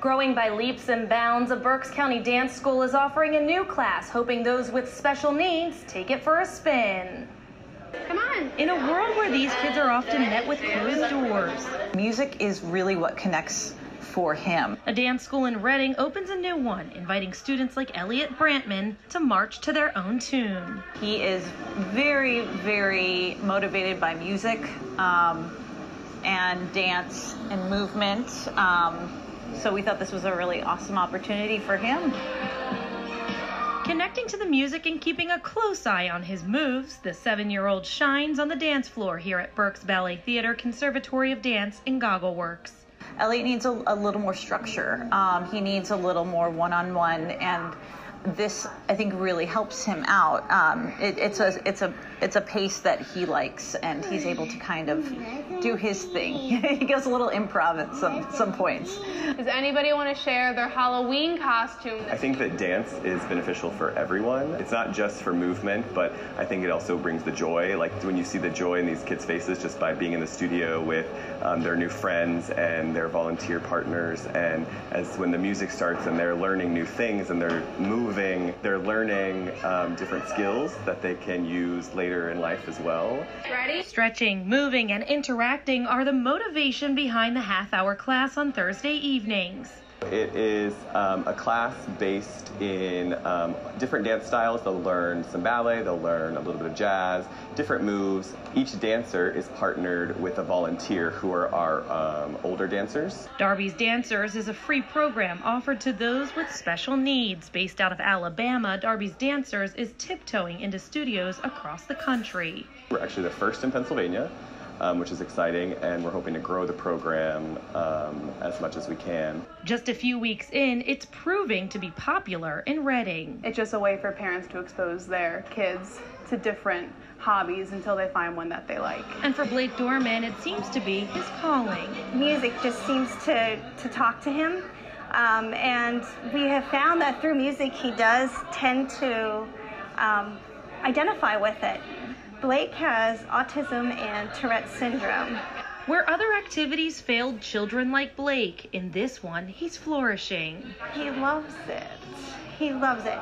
Growing by leaps and bounds, a Berks County dance school is offering a new class, hoping those with special needs take it for a spin. Come on. In a world where these kids are often met with closed doors, music is really what connects for him. A dance school in Reading opens a new one, inviting students like Elliot Brantman to march to their own tune. He is very, very motivated by music and dance and movement. So we thought this was a really awesome opportunity for him. Connecting to the music and keeping a close eye on his moves, the 7-year-old shines on the dance floor here at Berks Ballet Theater Conservatory of Dance in Goggleworks. Elliot needs a little more structure. He needs a little more one-on-one, and this, I think, really helps him out. It's a pace that he likes, and he's able to kind of do his thing. He goes a little improv at some points. Does anybody want to share their Halloween costume? I think that dance is beneficial for everyone. It's not just for movement, but I think it also brings the joy. Like when you see the joy in these kids' faces just by being in the studio with their new friends and their volunteer partners, and when the music starts and they're learning new things and they're moving, they're learning different skills that they can use later in life as well. Ready? Stretching, moving, and interacting are the motivation behind the half-hour class on Thursday evenings. It is a class based in different dance styles. They'll learn some ballet, they'll learn a little bit of jazz, different moves. Each dancer is partnered with a volunteer who are our older dancers. Darby's Dancers is a free program offered to those with special needs. Based out of Alabama, Darby's Dancers is tiptoeing into studios across the country. We're actually the first in Pennsylvania, which is exciting, and we're hoping to grow the program as much as we can. Just a few weeks in, it's proving to be popular in Reading. It's just a way for parents to expose their kids to different hobbies until they find one that they like. And for Blake Dorman, it seems to be his calling. Music just seems to talk to him, and we have found that through music he does tend to identify with it. Blake has autism and Tourette's syndrome. Where other activities failed children like Blake, in this one, he's flourishing. He loves it. He loves it.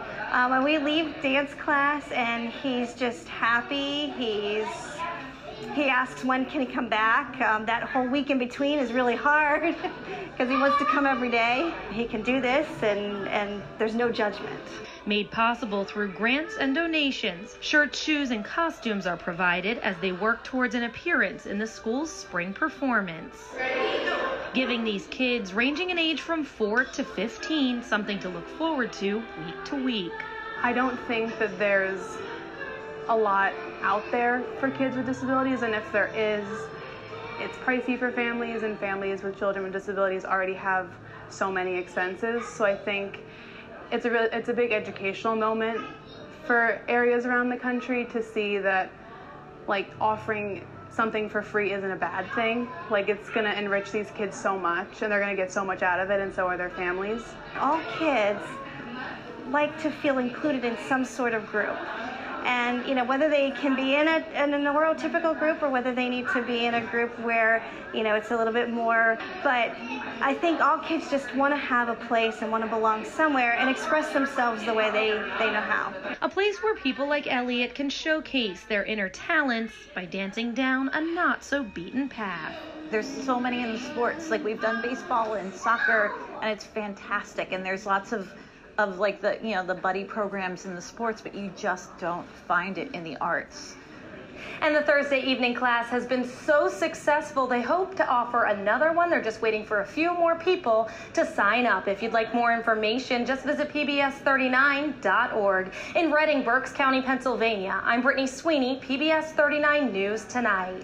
When we leave dance class and he's just happy, he asks when can he come back. That whole week in between is really hard because he wants to come every day. He can do this and there's no judgment. Made possible through grants and donations, shirts, shoes, and costumes are provided as they work towards an appearance in the school's spring performance. Giving these kids, ranging in age from 4 to 15, something to look forward to week to week. I don't think that there's a lot out there for kids with disabilities, and if there is, it's pricey for families, and families with children with disabilities already have so many expenses. So I think it's a big educational moment for areas around the country to see that, like, offering something for free isn't a bad thing. Like, it's going to enrich these kids so much, and they're going to get so much out of it, and so are their families. All kids like to feel included in some sort of group. And, you know, whether they can be in a neurotypical group or whether they need to be in a group where, you know, it's a little bit more. But I think all kids just want to have a place and want to belong somewhere and express themselves the way they know how. A place where people like Elliot can showcase their inner talents by dancing down a not-so-beaten path. There's so many in the sports. Like, we've done baseball and soccer, and it's fantastic. And there's lots of like the buddy programs in the sports, but you just don't find it in the arts. And the Thursday evening class has been so successful, they hope to offer another one. They're just waiting for a few more people to sign up. If you'd like more information, just visit pbs39.org. In Reading, Berks County, Pennsylvania, I'm Brittany Sweeney, PBS 39 News Tonight.